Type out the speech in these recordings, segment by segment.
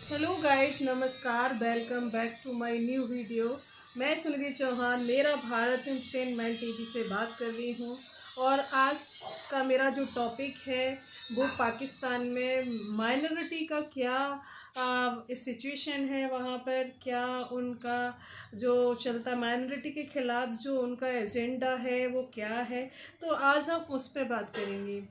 Hello guys, नमस्कार। Welcome back to my new video. मैं सुनिधि चौहान मेरा भारत एंटरटेनमेंट टीवी से बात कर रही हूँ। और आज का मेरा जो टॉपिक है वो पाकिस्तान में माइनॉरिटी का क्या सिचुएशन है, वहाँ पर क्या उनका जो चलता माइनॉरिटी के ख़िलाफ़ जो उनका एजेंडा है वो क्या है। तो आज हम उस पर बात करेंगे।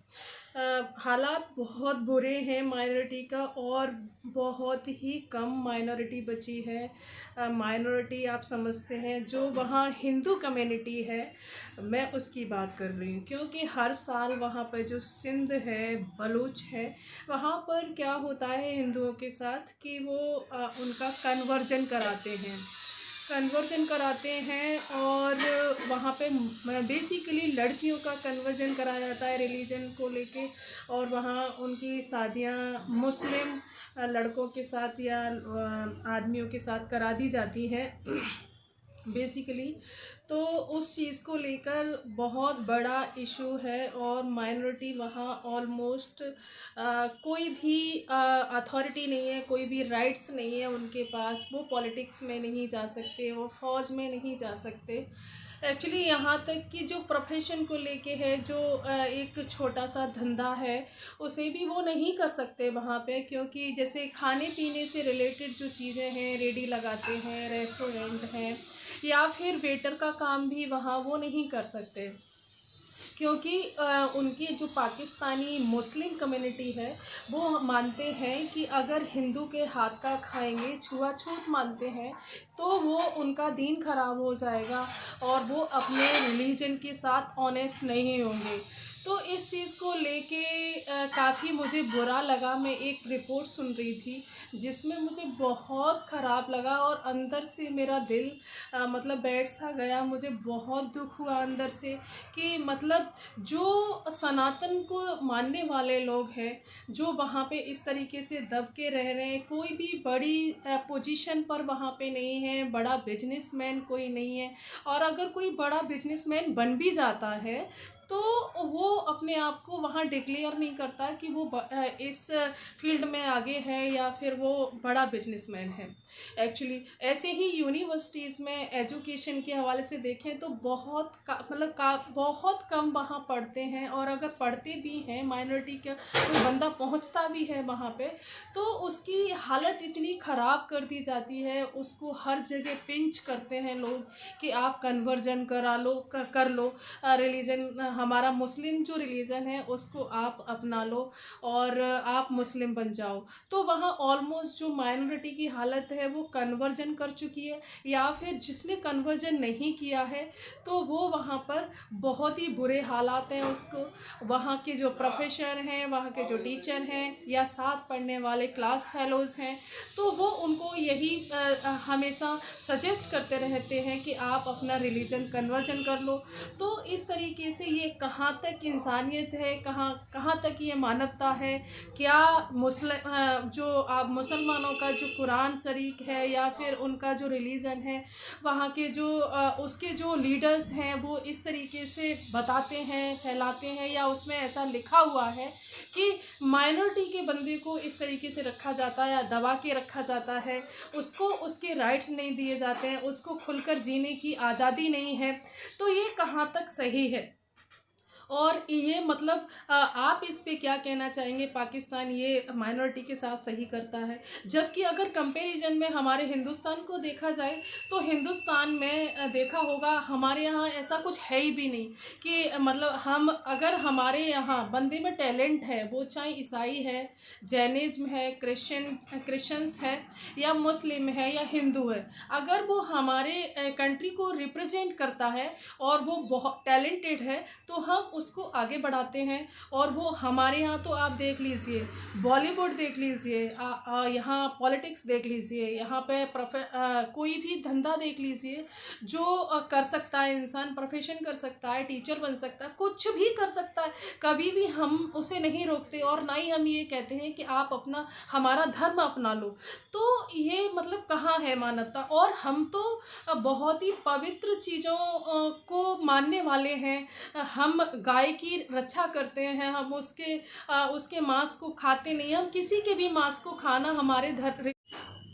हालात बहुत बुरे हैं माइनॉरिटी का, और बहुत ही कम माइनॉरिटी बची है। माइनॉरिटी आप समझते हैं जो वहाँ हिंदू कम्युनिटी है, मैं उसकी बात कर रही हूँ। क्योंकि हर साल वहाँ पर जो सिंध है, बलूच है, वहाँ पर क्या होता है हिंदुओं के साथ कि वो उनका कन्वर्जन कराते हैं। और वहाँ पे बेसिकली लड़कियों का कन्वर्जन कराया जाता है रिलीजन को लेके। और वहाँ उनकी शादियाँ मुस्लिम लड़कों के साथ या आदमियों के साथ करा दी जाती हैं बेसिकली। तो उस चीज़ को लेकर बहुत बड़ा इशू है। और माइनॉरिटी वहाँ ऑलमोस्ट कोई भी अथॉरिटी नहीं है, कोई भी राइट्स नहीं है उनके पास। वो पॉलिटिक्स में नहीं जा सकते, वो फ़ौज में नहीं जा सकते। एक्चुअली यहाँ तक कि जो प्रोफेशन को लेके है, जो एक छोटा सा धंधा है, उसे भी वो नहीं कर सकते वहाँ पे। क्योंकि जैसे खाने पीने से रिलेटेड जो चीज़ें हैं, रेडी लगाते हैं, रेस्टोरेंट हैं, या फिर वेटर का काम भी वहाँ वो नहीं कर सकते। क्योंकि उनकी जो पाकिस्तानी मुस्लिम कम्युनिटी है वो मानते हैं कि अगर हिंदू के हाथ का खाएंगे, छुआछूत मानते हैं, तो वो उनका दीन ख़राब हो जाएगा और वो अपने रिलीजन के साथ ऑनेस्ट नहीं होंगे। तो इस चीज़ को लेके काफ़ी मुझे बुरा लगा। मैं एक रिपोर्ट सुन रही थी जिसमें मुझे बहुत ख़राब लगा, और अंदर से मेरा दिल मतलब बैठ सा गया। मुझे बहुत दुख हुआ अंदर से कि मतलब जो सनातन को मानने वाले लोग हैं, जो वहाँ पे इस तरीके से दब के रह रहे हैं, कोई भी बड़ी पोजीशन पर वहाँ पे नहीं है, बड़ा बिजनेसमैन कोई नहीं है। और अगर कोई बड़ा बिजनेसमैन बन भी जाता है तो वो अपने आप को वहाँ डिक्लेयर नहीं करता कि वो इस फील्ड में आगे है या फिर वो बड़ा बिजनेसमैन है। एक्चुअली ऐसे ही यूनिवर्सिटीज़ में एजुकेशन के हवाले से देखें तो बहुत कम वहाँ पढ़ते हैं। और अगर पढ़ते भी हैं, माइनॉरिटी का कोई बंदा पहुँचता भी है वहाँ पे, तो उसकी हालत इतनी ख़राब कर दी जाती है, उसको हर जगह पिंच करते हैं लोग कि आप कन्वर्जन करा लो, कर लो, रिलीजन हमारा मुस्लिम जो रिलीजन है उसको आप अपना लो और आप मुस्लिम बन जाओ। तो वहाँ ऑलमोस्ट जो माइनॉरिटी की हालत है वो कन्वर्जन कर चुकी है, या फिर जिसने कन्वर्जन नहीं किया है तो वो वहाँ पर बहुत ही बुरे हालात हैं उसको। वहाँ के जो प्रोफेसर हैं, वहाँ के जो टीचर हैं या साथ पढ़ने वाले क्लास फेलोज़ हैं, तो वो उनको यही हमेशा सजेस्ट करते रहते हैं कि आप अपना रिलीजन कन्वर्जन कर लो। तो इस तरीके से ये कहाँ तक इंसानियत है, कहाँ कहाँ तक ये मानवता है। क्या जो आप मुसलमानों का जो कुरान शरीफ है या फिर उनका जो रिलीजन है, वहाँ के जो उसके जो लीडर्स हैं वो इस तरीके से बताते हैं, फैलाते हैं, या उसमें ऐसा लिखा हुआ है कि माइनॉरिटी के बंदे को इस तरीके से रखा जाता है या दबा के रखा जाता है, उसको उसके राइट्स नहीं दिए जाते हैं, उसको खुलकर जीने की आज़ादी नहीं है। तो ये कहाँ तक सही है? और ये मतलब आप इस पे क्या कहना चाहेंगे? पाकिस्तान ये माइनॉरिटी के साथ सही करता है, जबकि अगर कंपैरिजन में हमारे हिंदुस्तान को देखा जाए तो हिंदुस्तान में देखा होगा हमारे यहाँ ऐसा कुछ है ही भी नहीं कि मतलब हम अगर हमारे यहाँ बंदे में टैलेंट है, वो चाहे ईसाई है, जैनिज़्म है, क्रिश्चियंस है, या मुस्लिम है, या हिंदू है, अगर वो हमारे कंट्री को रिप्रेजेंट करता है और वो बहुत टैलेंटेड है, तो हम उसको आगे बढ़ाते हैं। और वो हमारे यहाँ तो आप देख लीजिए, बॉलीवुड देख लीजिए, यहाँ पॉलिटिक्स देख लीजिए, यहाँ पे कोई भी धंधा देख लीजिए, जो कर सकता है इंसान, प्रोफेशन कर सकता है, टीचर बन सकता है, कुछ भी कर सकता है। कभी भी हम उसे नहीं रोकते, और ना ही हम ये कहते हैं कि आप अपना हमारा धर्म अपना लो। तो ये मतलब कहाँ है मानवता? और हम तो बहुत ही पवित्र चीज़ों को मानने वाले हैं। हम गाय की रक्षा करते हैं, हम उसके मांस को खाते नहीं, हम किसी के भी मांस को खाना हमारे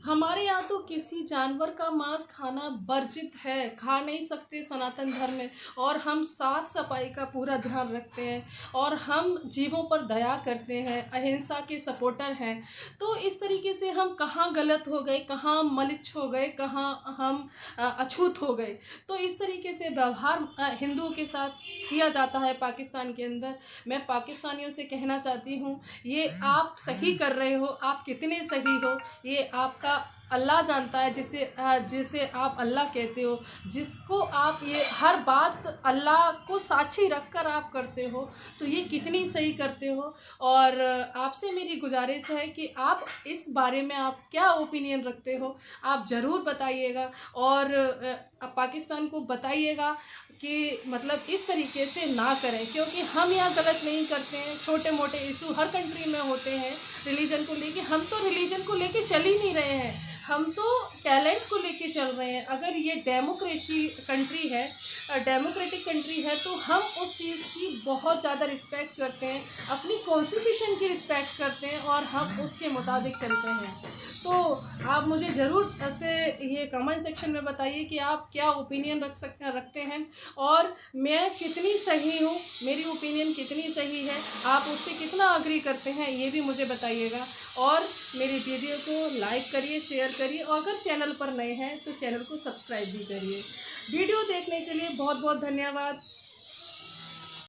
हमारे यहाँ तो किसी जानवर का मांस खाना वर्जित है, खा नहीं सकते सनातन धर्म में। और हम साफ सफाई का पूरा ध्यान रखते हैं और हम जीवों पर दया करते हैं, अहिंसा के सपोर्टर हैं। तो इस तरीके से हम कहाँ गलत हो गए, कहाँ मलिच्छ हो गए, कहाँ हम अछूत हो गए। तो इस तरीके से व्यवहार हिंदुओं के साथ किया जाता है पाकिस्तान के अंदर। मैं पाकिस्तानियों से कहना चाहती हूँ, ये आप सही कर रहे हो, आप कितने सही हो ये आपका अल्लाह जानता है। जिसे आप अल्लाह कहते हो, जिसको आप ये हर बात अल्लाह को साक्षी रखकर आप करते हो, तो ये कितनी सही करते हो। और आपसे मेरी गुजारिश है कि आप इस बारे में आप क्या ओपिनियन रखते हो, आप ज़रूर बताइएगा। और पाकिस्तान को बताइएगा कि मतलब इस तरीके से ना करें, क्योंकि हम यहाँ गलत नहीं करते हैं। छोटे मोटे इशू हर कंट्री में होते हैं रिलीजन को लेके, हम तो रिलीजन को लेके चल ही नहीं रहे हैं, हम तो टैलेंट को लेके चल रहे हैं। अगर ये डेमोक्रेसी कंट्री है, डेमोक्रेटिक कंट्री है, तो हम उस चीज़ की बहुत ज़्यादा रिस्पेक्ट करते हैं, अपनी कॉन्स्टिट्यूशन की रिस्पेक्ट करते हैं और हम उसके मुताबिक चलते हैं। तो आप मुझे ज़रूर ऐसे ये कमेंट सेक्शन में बताइए कि आप क्या ओपिनियन रखते हैं और मैं कितनी सही हूँ, मेरी ओपिनियन कितनी सही है, आप उससे कितना अग्री करते हैं, ये भी मुझे बताइएगा। और मेरी वीडियो को लाइक करिए, शेयर करिए और अगर चैनल पर नए हैं तो चैनल को सब्सक्राइब भी करिए। वीडियो देखने के लिए बहुत बहुत धन्यवाद।